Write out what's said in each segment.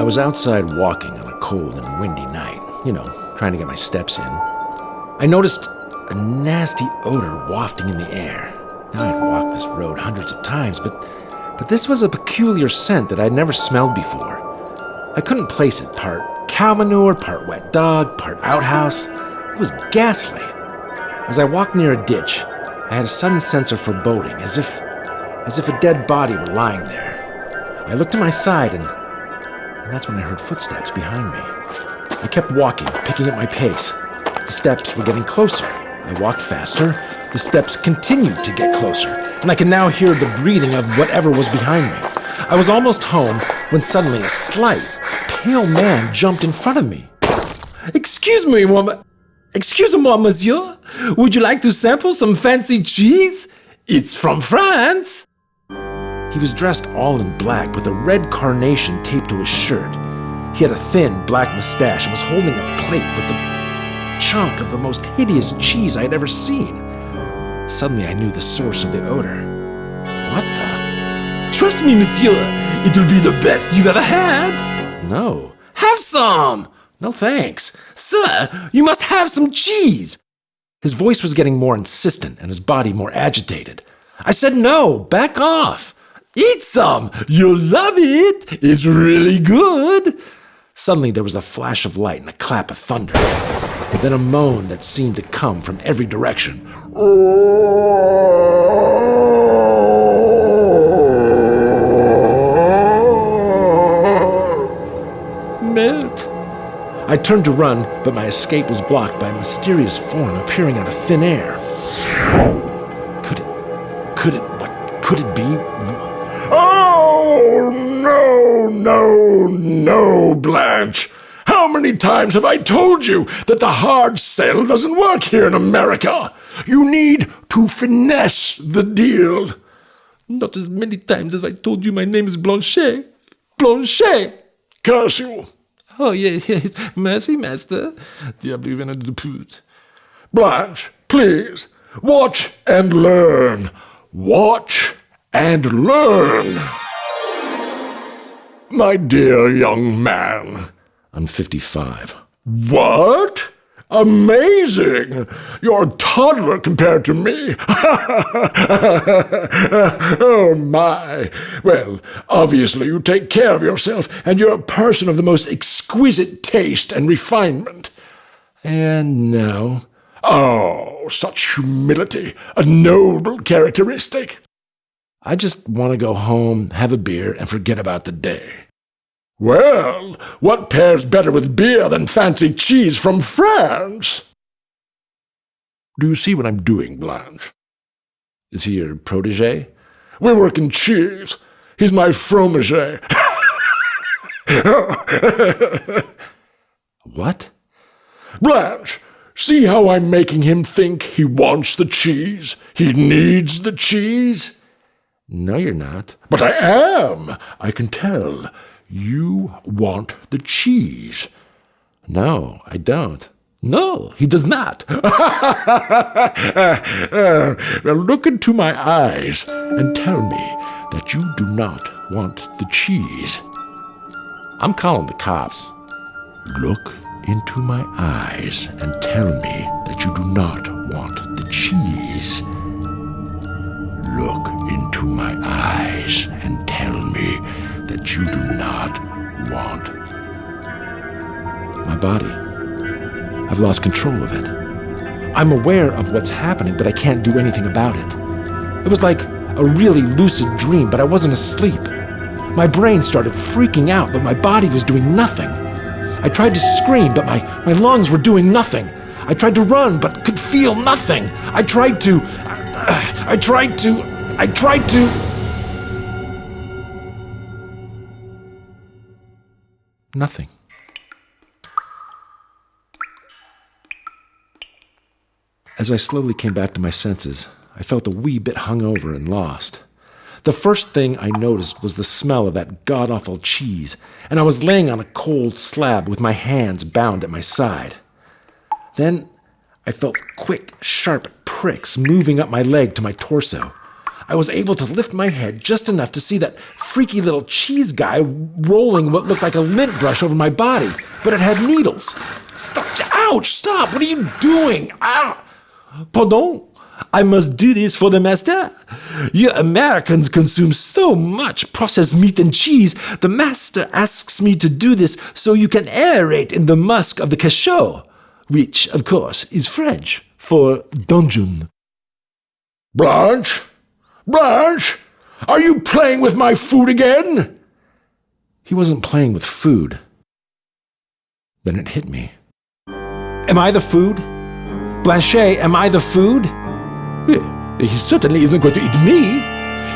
was outside walking on a cold and windy night, trying to get my steps in. I noticed a nasty odor wafting in the air. Now, I'd walked this road hundreds of times, but this was a peculiar scent that I'd never smelled before. I couldn't place it. Part cow manure, part wet dog, part outhouse. It was ghastly. As I walked near a ditch, I had a sudden sense of foreboding, as if a dead body were lying there. I looked to my side, and that's when I heard footsteps behind me. I kept walking, picking up my pace. The steps were getting closer. I walked faster. The steps continued to get closer, and I could now hear the breathing of whatever was behind me. I was almost home when suddenly a slight, pale man jumped in front of me. Excuse-moi, monsieur. Would you like to sample some fancy cheese? It's from France. He was dressed all in black with a red carnation taped to his shirt. He had a thin black mustache and was holding a plate with a chunk of the most hideous cheese I had ever seen. Suddenly I knew the source of the odor. What the? Trust me, monsieur. It will be the best you've ever had. No. Have some. No thanks. Sir, you must have some cheese. His voice was getting more insistent and his body more agitated. I said no, back off. Eat some. You'll love it. It's really good. Suddenly there was a flash of light and a clap of thunder. Then a moan that seemed to come from every direction. Melt. I turned to run, but my escape was blocked by a mysterious form appearing out of thin air. What could it be? Oh, no, Blanche. How many times have I told you that the hard sell doesn't work here in America? You need to finesse the deal. Not as many times as I told you my name is Blanche. Blanche! Curse you. Oh, yes. Merci, master. Diable venin de pute. Blanche, please, watch and learn. Watch and learn. My dear young man. I'm 55. What? Amazing! You're a toddler compared to me. Oh, my. Well, obviously you take care of yourself, and you're a person of the most exquisite taste and refinement. And no. Oh, such humility, a noble characteristic. I just want to go home, have a beer, and forget about the day. Well, what pairs better with beer than fancy cheese from France? Do you see what I'm doing, Blanche? Is he your protégé? We work in cheese. He's my fromage. What? Blanche, see how I'm making him think he wants the cheese? He needs the cheese? No, you're not. But I am. I can tell. You want the cheese. No, I don't. No, he does not. Well, look into my eyes and tell me that you do not want the cheese. I'm calling the cops. Look into my eyes and tell me that you do not want the cheese. Look into my eyes and tell me that you do not want. My body. I've lost control of it. I'm aware of what's happening, but I can't do anything about it. It was like a really lucid dream, but I wasn't asleep. My brain started freaking out, but my body was doing nothing. I tried to scream, but my lungs were doing nothing. I tried to run, but could feel nothing. I tried to... Nothing. As I slowly came back to my senses, I felt a wee bit hungover and lost. The first thing I noticed was the smell of that god-awful cheese, and I was laying on a cold slab with my hands bound at my side. Then I felt quick, sharp pricks moving up my leg to my torso. I was able to lift my head just enough to see that freaky little cheese guy rolling what looked like a lint brush over my body, but it had needles. Stop! Ouch! Stop! What are you doing? Ah! Pardon? I must do this for the master? You Americans consume so much processed meat and cheese. The master asks me to do this so you can aerate in the musk of the cachot, which, of course, is French for dungeon. Blanche? Blanche? Are you playing with my food again? He wasn't playing with food. Then it hit me. Am I the food? Blanche, am I the food? He certainly isn't going to eat me.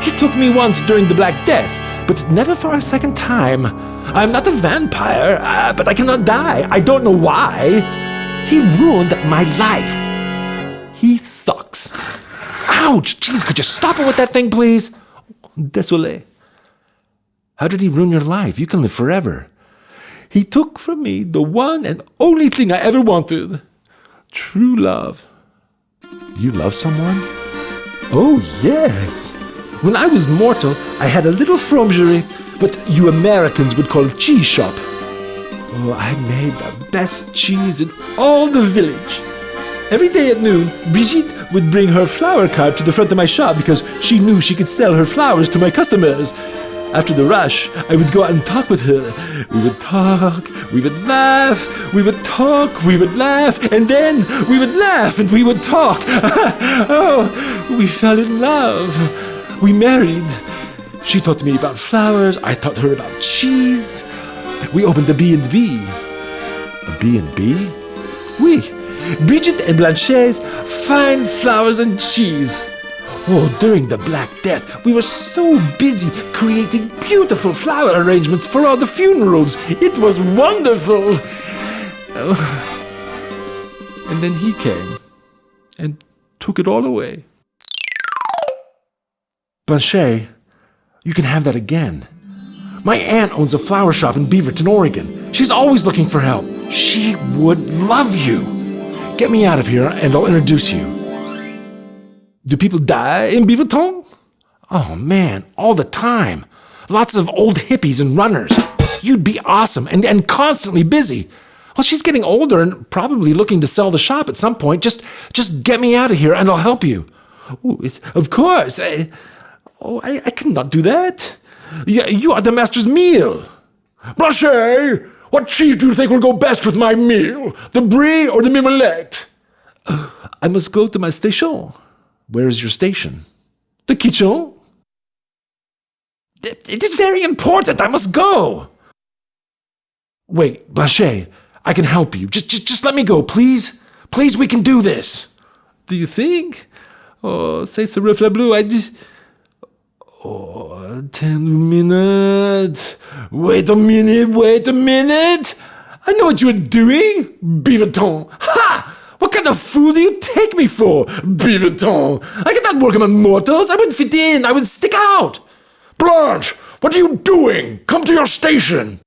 He took me once during the Black Death, but never for a second time. I'm not a vampire, but I cannot die. I don't know why. He ruined my life. He sucks. Ouch! Jeez, could you stop it with that thing, please? Désolé. How did he ruin your life? You can live forever. He took from me the one and only thing I ever wanted. True love. You love someone? Oh, yes. When I was mortal, I had a little fromagerie, but you Americans would call it cheese shop. Oh, I made the best cheese in all the village. Every day at noon, Brigitte would bring her flower cart to the front of my shop because she knew she could sell her flowers to my customers. After the rush, I would go out and talk with her. We would talk, we would laugh, we would talk, we would laugh, and then we would laugh and we would talk. Oh, we fell in love. We married. She taught me about flowers, I taught her about cheese. We opened a B&B. A B&B? Oui, Brigitte and Blanche's fine flowers and cheese. Oh, during the Black Death, we were so busy creating beautiful flower arrangements for all the funerals. It was wonderful. Oh. And then he came and took it all away. Blanche, you can have that again. My aunt owns a flower shop in Beaverton, Oregon. She's always looking for help. She would love you. Get me out of here and I'll introduce you. Do people die in Beaverton? Oh man, all the time. Lots of old hippies and runners. You'd be awesome and constantly busy. Well, she's getting older and probably looking to sell the shop at some point. Just get me out of here and I'll help you. Ooh, of course. I cannot do that. You are the master's meal. Blanche, what cheese do you think will go best with my meal? The brie or the mimolette? I must go to my station. Where is your station? The kitchen? It is very important. I must go. Wait, Blanche, I can help you. Just let me go, please. Please, we can do this. Do you think? Oh, c'est ce reflet bleu. I just... Oh, 10 minutes. Wait a minute. I know what you are doing. Beaverton. Ha! What kind of fool do you take me for? Beaverton. I cannot work among mortals. I wouldn't fit in. I would stick out. Blanche, what are you doing? Come to your station.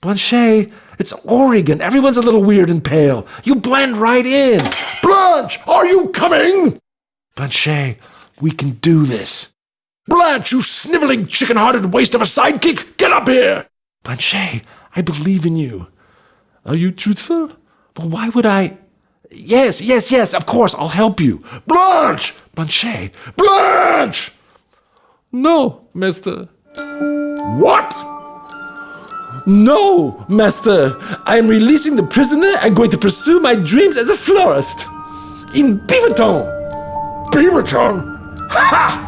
Blanche, it's Oregon. Everyone's a little weird and pale. You blend right in. Blanche, are you coming? Blanche, we can do this. Blanche, you sniveling, chicken-hearted waste of a sidekick, get up here! Blanche, I believe in you. Are you truthful? Well, why would I... Yes, of course, I'll help you. Blanche! Blanche! Blanche! No, master. What? No, master. I am releasing the prisoner and going to pursue my dreams as a florist. In Beaverton. Beaverton? Ha!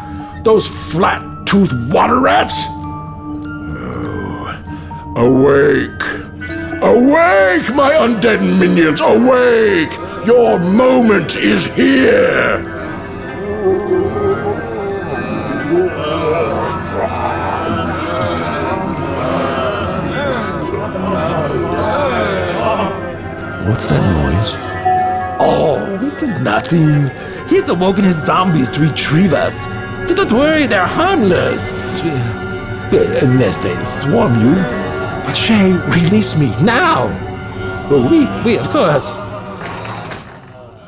Those flat-toothed water rats? Oh, awake! Awake, my undead minions! Awake! Your moment is here! What's that noise? Oh, it is nothing. He's awoken his zombies to retrieve us. Do not worry, they're harmless. Unless they swarm you. But Shay, release me, now! Well, we, of course.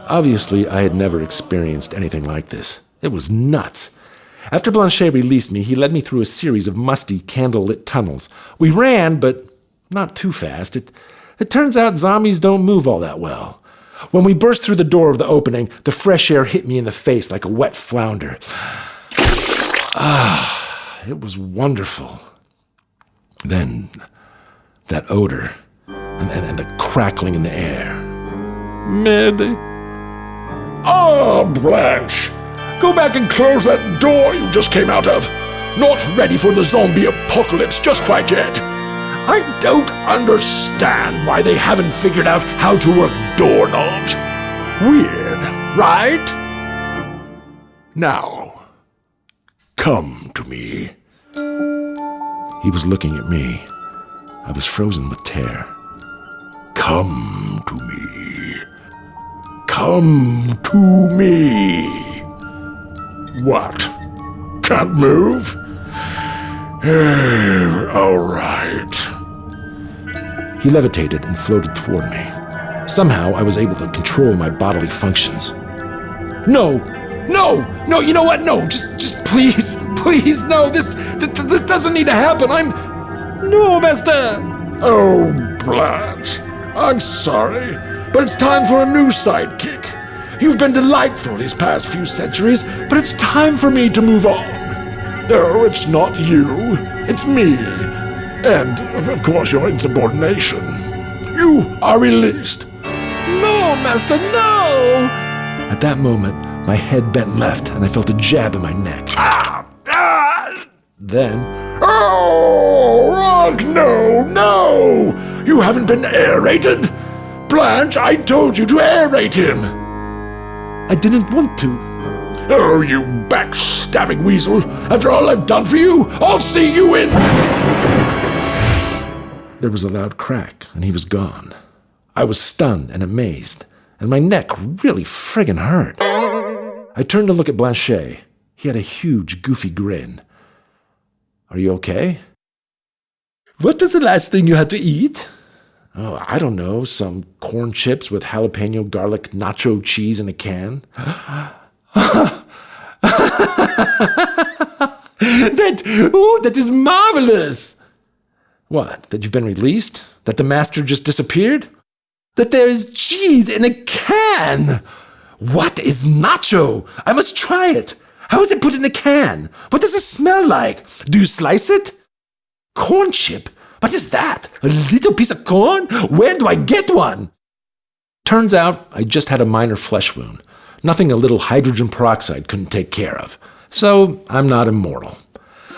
Obviously, I had never experienced anything like this. It was nuts. After Blanche released me, he led me through a series of musty, candle-lit tunnels. We ran, but not too fast. It turns out zombies don't move all that well. When we burst through the door of the opening, the fresh air hit me in the face like a wet flounder. It was wonderful. Then, that odor, and the crackling in the air. Mid. Ah, Blanche! Go back and close that door you just came out of. Not ready for the zombie apocalypse just quite yet. I don't understand why they haven't figured out how to work doorknobs. Weird, right? Now, come to me. He was looking at me. I was frozen with terror. Come to me. Come to me. What? Can't move? All right. He levitated and floated toward me. Somehow I was able to control my bodily functions. No, you know what? No, just please, no, this doesn't need to happen. No, master. Oh, Blanche, I'm sorry, but it's time for a new sidekick. You've been delightful these past few centuries, but it's time for me to move on. No, it's not you, it's me. And, of course, your insubordination. You are released. No, master, no! At that moment, my head bent left, and I felt a jab in my neck. Then... Oh, Rock, no! You haven't been aerated! Blanche, I told you to aerate him! I didn't want to. Oh, you backstabbing weasel! After all I've done for you, I'll see you in... There was a loud crack, and he was gone. I was stunned and amazed, and my neck really friggin' hurt. I turned to look at Blanche. He had a huge, goofy grin. Are you okay? What was the last thing you had to eat? Oh, I don't know, some corn chips with jalapeno garlic nacho cheese in a can. That is marvelous! What, that you've been released? That the master just disappeared? That there is cheese in a can! What is nacho? I must try it. How is it put in a can? What does it smell like? Do you slice it? Corn chip? What is that? A little piece of corn? Where do I get one? Turns out I just had a minor flesh wound. Nothing a little hydrogen peroxide couldn't take care of. So I'm not immortal.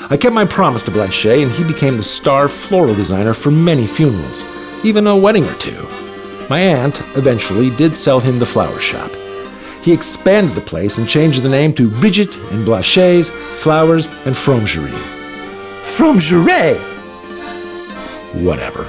I kept my promise to Blanche, and he became the star floral designer for many funerals, even a wedding or two. My aunt eventually did sell him the flower shop. He expanded the place and changed the name to Bridget and Blanchet's Flowers and Fromagerie. Fromagerie! Whatever.